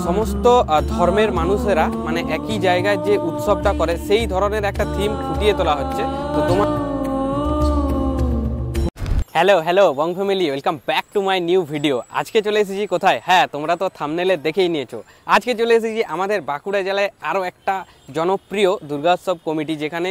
সমস্ত ধর্মের মানুষেরা মানে একই জায়গায় যে উৎসবটা করে সেই ধরনের একটা থিম ফুটিয়ে তোলা হচ্ছে। তো তোমার hello Bong family, welcome back to my new video. আজকে চলে এসেছি কোথায়? হ্যাঁ, তোমরা তো থাম্বনেলে দেখেই নিয়েছো। আজকে চলে এসেছি আমাদের বাঁকুড়া জেলায় আরও একটা জনপ্রিয় দুর্গোৎসব কমিটি, যেখানে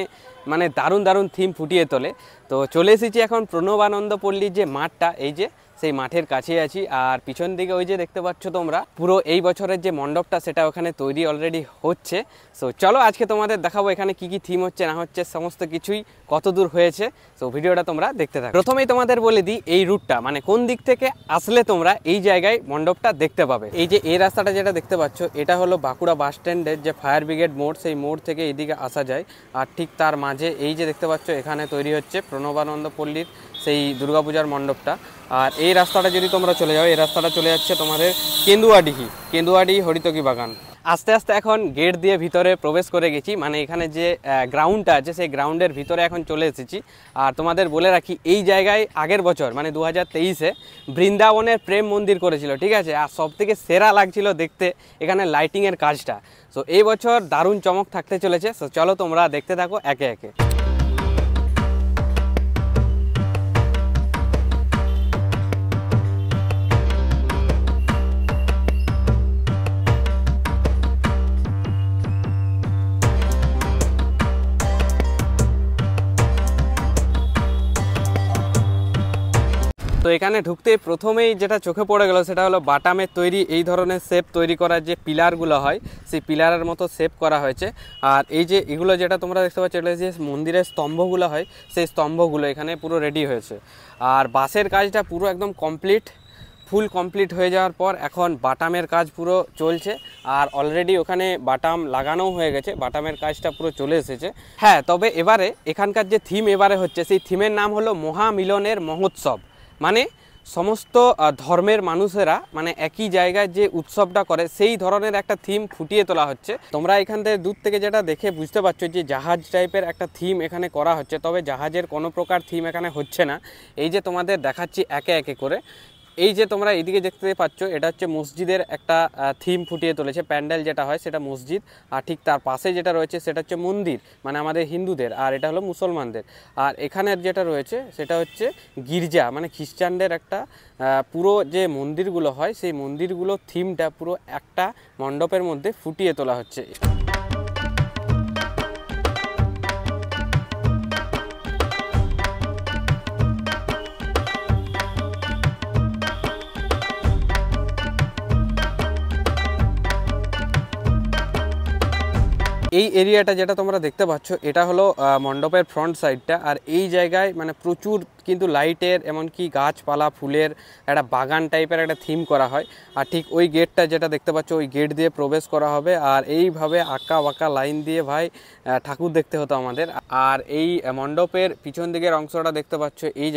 মানে দারুণ থিম ফুটিয়ে তোলে। তো চলে এসেছি এখন প্রণবানন্দ পল্লীর যে মাঠটা, এই যে সেই মাঠের কাছেই আছি। আর পিছন দিকে ওই যে দেখতে পাচ্ছ তোমরা, পুরো এই বছরের যে মণ্ডপটা সেটা ওখানে তৈরি অলরেডি হচ্ছে। সো চলো আজকে তোমাদের দেখাবো এখানে কি কি থিম হচ্ছে না হচ্ছে, সমস্ত কিছুই কত দূর হয়েছে। সো ভিডিওটা তোমরা দেখতে থাকো। প্রথমেই তোমাদের বলে দিই এই রুটটা মানে কোন দিক থেকে আসলে তোমরা এই জায়গায় মণ্ডপটা দেখতে পাবে। এই যে এই রাস্তাটা যেটা দেখতে পাচ্ছ, এটা হলো বাঁকুড়া বাস স্ট্যান্ডের যে ফায়ার ব্রিগেড মোড়, সেই মোড় থেকে এইদিকে আসা যায়। আর ঠিক তার মাঝে এই যে দেখতে পাচ্ছ, এখানে তৈরি হচ্ছে প্রণবানন্দ পল্লীর সেই দুর্গাপূজার মণ্ডপটা। আর এই রাস্তাটা যদি তোমরা চলে যাও, এই রাস্তাটা চলে যাচ্ছে তোমাদের কেন্দুয়াডিহি হরিতকি বাগান। আস্তে আস্তে এখন গেট দিয়ে ভিতরে প্রবেশ করে গেছি, মানে এখানে যে গ্রাউন্ডটা আছে সেই গ্রাউন্ডের ভিতরে এখন চলে এসেছি। আর তোমাদের বলে রাখি, এই জায়গায় আগের বছর মানে 2023-এ বৃন্দাবনের প্রেম মন্দির করেছিল, ঠিক আছে। আর সব থেকে সেরা লাগছিল দেখতে এখানে লাইটিংয়ের কাজটা। সো এই বছর দারুণ চমক থাকতে চলেছে। সো চলো তোমরা দেখতে থাকো একে একে। তো এখানে ঢুকতে প্রথমেই যেটা চোখে পড়ে গেল সেটা হলো বাটামের তৈরি এই ধরনের শেপ তৈরি করার যে পিলারগুলো হয়, সেই পিলারের মতো শেপ করা হয়েছে। আর এই যে এগুলো যেটা তোমরা দেখতে পাচ্ছ, এটা যে মন্দিরের স্তম্ভগুলো হয়, সেই স্তম্ভগুলো এখানে পুরো রেডি হয়েছে। আর বাঁশের কাজটা পুরো একদম ফুল কমপ্লিট হয়ে যাওয়ার পর এখন বাটামের কাজ পুরো চলছে। আর অলরেডি ওখানে বাটাম লাগানোও হয়ে গেছে, বাটামের কাজটা পুরো চলে এসেছে। হ্যাঁ, তবে এবারে এখানকার যে থিম এবারে হচ্ছে, সেই থিমের নাম হলো মহামিলনের মহোৎসব। মানে সমস্ত ধর্মের মানুষেরা মানে একই জায়গায় যে উৎসবটা করে সেই ধরনের একটা থিম ফুটিয়ে তোলা হচ্ছে। তোমরা এখান থেকে দূর থেকে যেটা দেখে বুঝতে পারছো যে জাহাজ টাইপের একটা থিম এখানে করা হচ্ছে, তবে জাহাজের কোনো প্রকার থিম এখানে হচ্ছে না। এই যে তোমাদের দেখাচ্ছি একে একে করে। এই যে তোমরা এইদিকে দেখতে পাচ্ছ, এটা হচ্ছে মসজিদের একটা থিম ফুটিয়ে তুলেছে। প্যান্ডেল যেটা হয় সেটা মসজিদ, আর ঠিক তার পাশে যেটা রয়েছে সেটা হচ্ছে মন্দির, মানে আমাদের হিন্দুদের, আর এটা হলো মুসলমানদের। আর এখানের যেটা রয়েছে সেটা হচ্ছে গির্জা, মানে খ্রিস্টানদের একটা পুরো যে মন্দিরগুলো হয় সেই মন্দিরগুলোর থিমটা পুরো একটা মণ্ডপের মধ্যে ফুটিয়ে তোলা হচ্ছে। এই এরিয়াটা যেটা তোমরা দেখতে পাচ্ছ, এটা হলো মণ্ডপের ফ্রন্ট সাইডটা। আর এই জায়গায় মানে প্রচুর কিন্তু লাইটের, এমনকি গাছপালা ফুলের একটা বাগান টাইপের একটা থিম করা হয়। আর ঠিক ওই গেটটা যেটা দেখতে পাচ্ছ, ওই গেট দিয়ে প্রবেশ করা হবে। আর এইভাবে আঁকা বাঁকা লাইন দিয়ে ভাই ঠাকুর দেখতে হতো আমাদের। আর এই মণ্ডপের পিছন দিকের অংশটা দেখতে পাচ্ছ, এই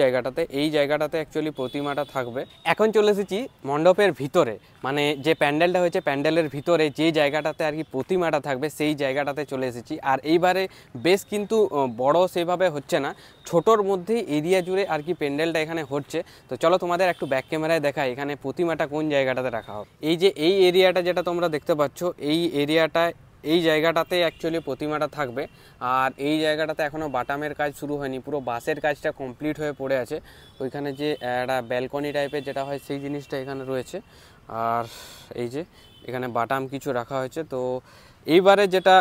জায়গাটাতে অ্যাকচুয়ালি প্রতিমাটা থাকবে। এখন চলে এসেছি মণ্ডপের ভিতরে, মানে যে প্যান্ডেলটা হয়েছে প্যান্ডেলের ভিতরে যে জায়গাটাতে আর কি প্রতিমাটা থাকবে সেই জায়গাটাতে চলে এসেছি। আর এইবারে বেশ কিন্তু বড় সেভাবে হচ্ছে না, ছোটোর মধ্যেই এরিয়া জুড়ে আর কি প্যান্ডেলটা এখানে হচ্ছে। তো চলো তোমাদের একটু ব্যাক ক্যামেরায় দেখাই এখানে প্রতিমাটা কোন জায়গাটাতে রাখা হবে। এই যে এই এরিয়াটা যেটা তোমরা দেখতে পাচ্ছ, এই জায়গাটাতে অ্যাকচুয়ালি প্রতিমাটা থাকবে। আর এই জায়গাটাতে এখনও বাটামের কাজ শুরু হয়নি, পুরো বাঁশের কাজটা কমপ্লিট হয়ে পড়ে আছে। ওইখানে যে একটা ব্যালকনি টাইপের যেটা হয় সেই জিনিসটা এখানে রয়েছে। আর এই যে এখানে বাটাম কিছু রাখা হয়েছে। তো এইবারে যেটা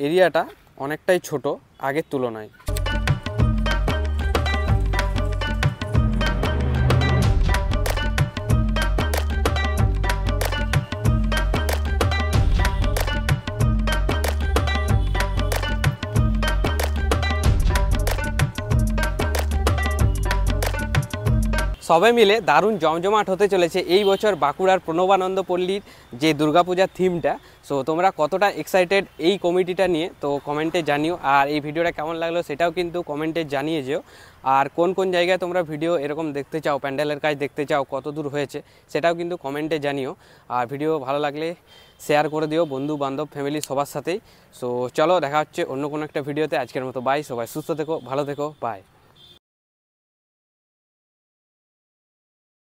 এরিয়াটা অনেকটাই ছোট আগের তুলনায়। সবাই মিলে দারুণ জমজমাট হতে চলেছে এই বছর বাঁকুড়ার প্রণবানন্দ পল্লীর যে দুর্গাপূজার থিমটা। সো তোমরা কতটা এক্সাইটেড এই কমিটিটা নিয়ে তো কমেন্টে জানিও। আর এই ভিডিওটা কেমন লাগলো সেটাও কিন্তু কমেন্টে জানিয়ে যেও। আর কোন কোন জায়গায় তোমরা ভিডিও এরকম দেখতে চাও, প্যান্ডেলের কাজ দেখতে চাও, কত দূর হয়েছে সেটাও কিন্তু কমেন্টে জানিও। আর ভিডিও ভালো লাগলে শেয়ার করে দিও বন্ধু বান্ধব ফ্যামিলি সবার সাথেই। সো চলো দেখা হচ্ছে অন্য কোনো একটা ভিডিওতে। আজকের মতো বাই, সবাই সুস্থ থেকো, ভালো থেকো, বাই।